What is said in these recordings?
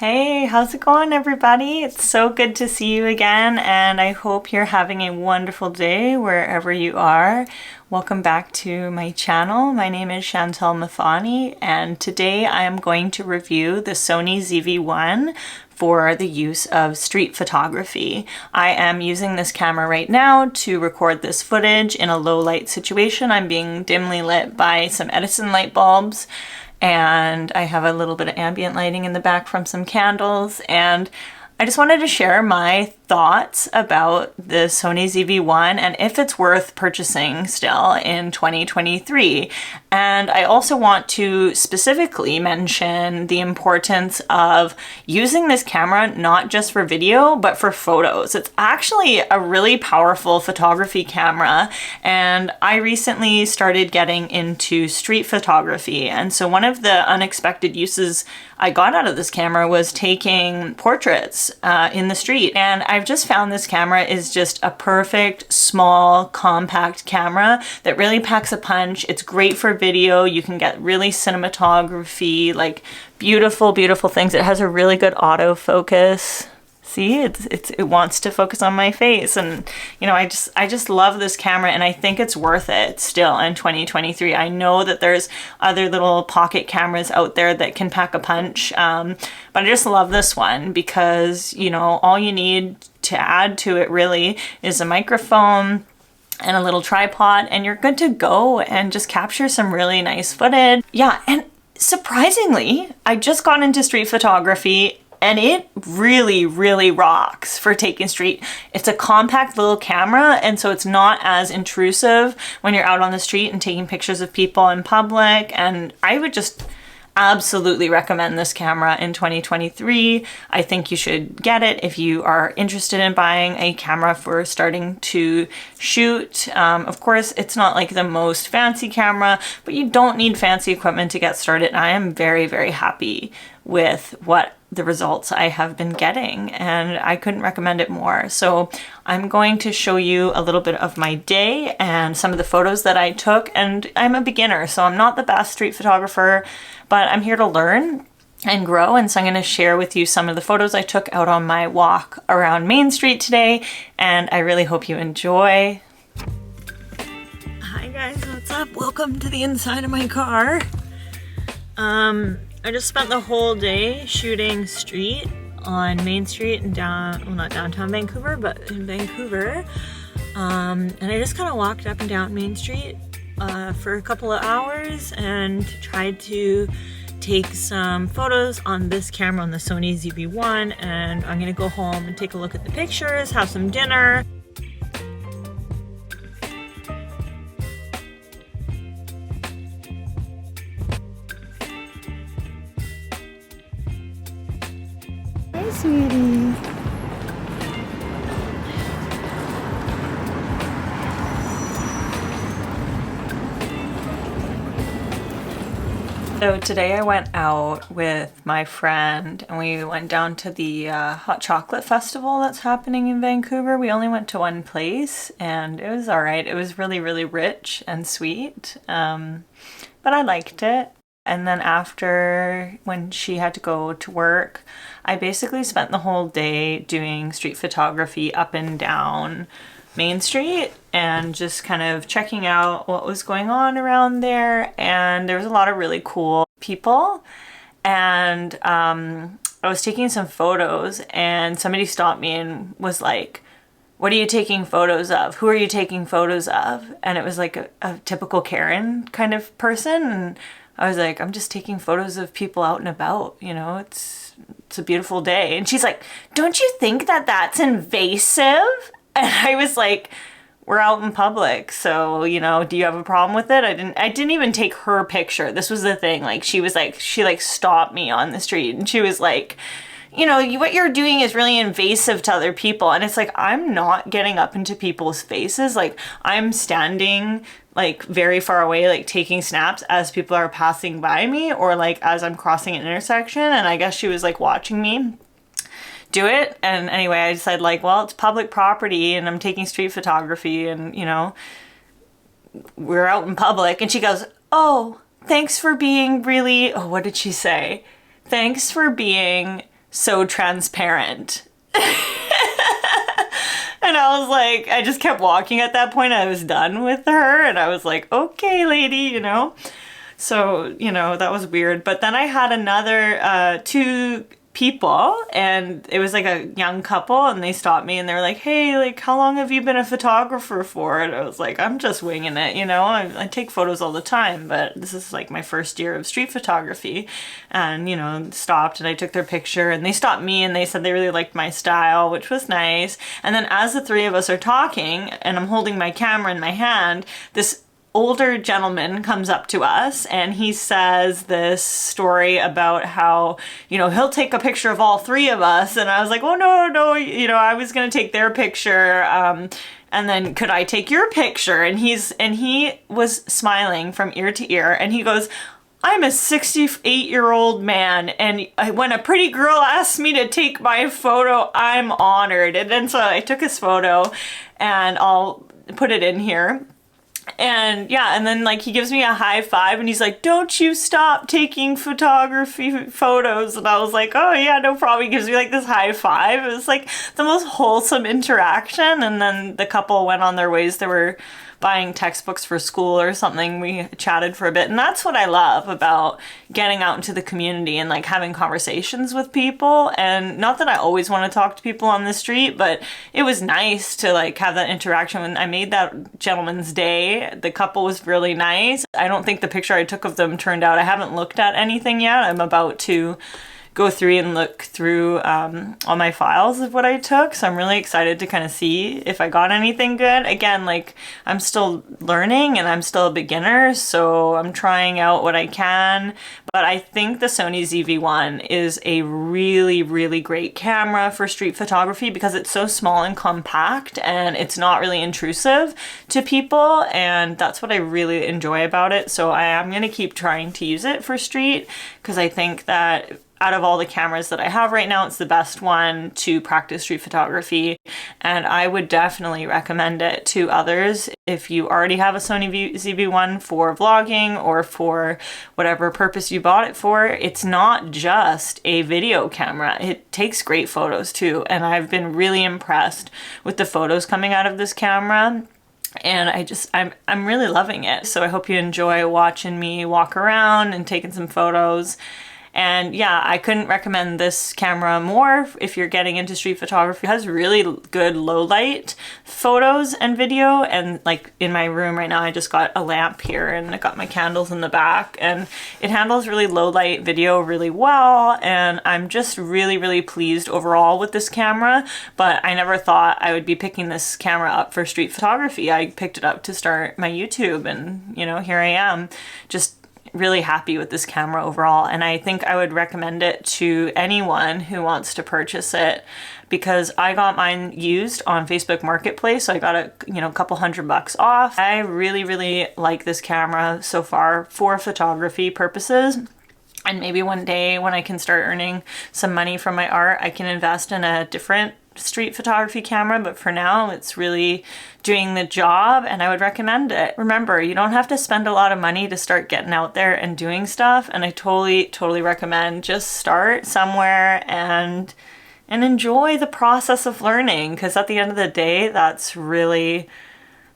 Hey, how's it going, everybody? It's so good to see you again, and I hope you're having a wonderful day wherever you are. Welcome back to my channel. My name is Chantal Mafani, and today I am going to review the Sony ZV-1 for the use of street photography. I am using this camera right now to record this footage in a low light situation. I'm being dimly lit by some Edison light bulbs, and I have a little bit of ambient lighting in the back from some candles, and I just wanted to share my thoughts about the Sony ZV-1 and if it's worth purchasing still in 2023. And I also want to specifically mention the importance of using this camera not just for video, but for photos. It's actually a really powerful photography camera, and I recently started getting into street photography. And so one of the unexpected uses I got out of this camera was taking portraits in the street. And I've just found this camera is just a perfect, small, compact camera that really packs a punch. It's great for video. You can get really cinematography, like beautiful, beautiful things. It has a really good autofocus. See, it wants to focus on my face, and you know, I just love this camera, and I think it's worth it still in 2023. I know that there's other little pocket cameras out there that can pack a punch, but I just love this one because, you know, all you need to add to it really is a microphone and a little tripod, and you're good to go and just capture some really nice footage. Yeah, and surprisingly, I just got into street photography, and it really, really rocks for taking street. It's a compact little camera, and so it's not as intrusive when you're out on the street and taking pictures of people in public. And I would just absolutely recommend this camera in 2023. I think you should get it if you are interested in buying a camera for starting to shoot. Of course, it's not like the most fancy camera, but you don't need fancy equipment to get started. I am very, very happy with what the results I have been getting, and I couldn't recommend it more. So I'm going to show you a little bit of my day and some of the photos that I took. And I'm a beginner, so I'm not the best street photographer, but I'm here to learn and grow, and so I'm going to share with you some of the photos I took out on my walk around Main Street today, and I really hope you enjoy. Hi guys, what's up? Welcome to the inside of my car. I just spent the whole day shooting street on Main Street and well, not downtown Vancouver, but in Vancouver. And I just kind of walked up and down Main Street for a couple of hours and tried to take some photos on this camera, on the Sony ZV-1, and I'm gonna go home and take a look at the pictures, have some dinner. Hi, sweetie. So today I went out with my friend and we went down to the hot chocolate festival that's happening in Vancouver. We only went to one place and it was all right. It was really, really rich and sweet, but I liked it. And then after, when she had to go to work, I basically spent the whole day doing street photography up and down Main Street and just kind of checking out what was going on around there. And there was a lot of really cool people. And I was taking some photos and somebody stopped me and was like, "What are you taking photos of? Who are you taking photos of?" And it was like a typical Karen kind of person. And I was like, "I'm just taking photos of people out and about, you know, it's a beautiful day." And she's like, "Don't you think that that's invasive?" And I was like, "We're out in public, so, you know, do you have a problem with it?" I didn't even take her picture. This was the thing. Like, she stopped me on the street and she was like, "You know, what you're doing is really invasive to other people." And it's like, I'm not getting up into people's faces. Like, I'm standing like very far away, like taking snaps as people are passing by me, or like as I'm crossing an intersection. And I guess she was like watching me do it. And anyway, I decided like, well, it's public property and I'm taking street photography and, you know, we're out in public. And she goes, "Oh, thanks for being really," oh, what did she say? "Thanks for being so transparent. And I was like, I just kept walking at that point. I was done with her and I was like, okay, lady, you know? So, you know, that was weird. But then I had another two people, and it was like a young couple, and they stopped me and they were like, hey, like, how long have you been a photographer for? And I was like, I'm just winging it, you know? I take photos all the time, but this is like my first year of street photography. And, you know, stopped and I took their picture, and they stopped me and they said they really liked my style, which was nice. And then as the three of us are talking and I'm holding my camera in my hand, this older gentleman comes up to us and he says this story about how, you know, he'll take a picture of all three of us. And I was like, oh, no, you know, I was going to take their picture. And then could I take your picture? And he was smiling from ear to ear, and he goes, I'm a 68-year-old man, and when a pretty girl asks me to take my photo, I'm honored. And then so I took his photo, and I'll put it in here. And yeah, and then like he gives me a high five and he's like, don't you stop taking photography photos. And I was like, oh yeah, no problem. He gives me like this high five. It was like the most wholesome interaction. And then the couple went on their ways. They were buying textbooks for school or something. We chatted for a bit, and that's what I love about getting out into the community and like having conversations with people. And not that I always want to talk to people on the street, but it was nice to like have that interaction. When I made that gentleman's day, the couple was really nice. I don't think the picture I took of them turned out. I haven't looked at anything yet. I'm about to go through and look through all my files of what I took. So I'm really excited to kind of see if I got anything good. Again, like I'm still learning and I'm still a beginner, so I'm trying out what I can. But I think the Sony ZV-1 is a really, really great camera for street photography because it's so small and compact and it's not really intrusive to people. And that's what I really enjoy about it. So I am going to keep trying to use it for street because I think that out of all the cameras that I have right now, it's the best one to practice street photography. And I would definitely recommend it to others. If you already have a Sony ZV-1 for vlogging or for whatever purpose you bought it for, it's not just a video camera. It takes great photos too. And I've been really impressed with the photos coming out of this camera. And I'm really loving it. So I hope you enjoy watching me walk around and taking some photos. And yeah, I couldn't recommend this camera more if you're getting into street photography. It has really good low light photos and video. And like in my room right now, I just got a lamp here and I got my candles in the back, and it handles really low light video really well. And I'm just really, really pleased overall with this camera. But I never thought I would be picking this camera up for street photography. I picked it up to start my YouTube, and you know, here I am, just really happy with this camera overall. And I think I would recommend it to anyone who wants to purchase it, because I got mine used on Facebook Marketplace. So I got a couple $100 off. I really, really like this camera so far for photography purposes. And maybe one day when I can start earning some money from my art, I can invest in a different street photography camera, but for now it's really doing the job and I would recommend it. Remember, you don't have to spend a lot of money to start getting out there and doing stuff, and I totally recommend just start somewhere and enjoy the process of learning, because at the end of the day, that's really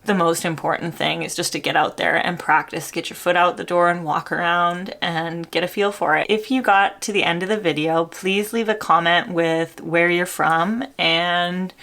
the most important thing, is just to get out there and practice, get your foot out the door and walk around and get a feel for it. If you got to the end of the video, please leave a comment with where you're from and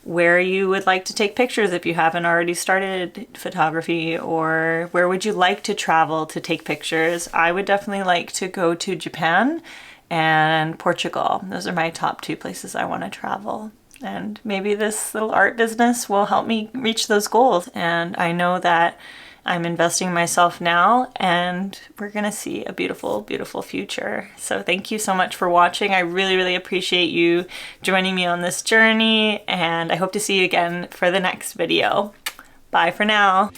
where you would like to take pictures if you haven't already started photography, or where would you like to travel to take pictures. I would definitely like to go to Japan and Portugal. Those are my top 2 places I want to travel. And maybe this little art business will help me reach those goals. And I know that I'm investing in myself now, and we're gonna see a beautiful, beautiful future. So thank you so much for watching. I really, really appreciate you joining me on this journey, and I hope to see you again for the next video. Bye for now.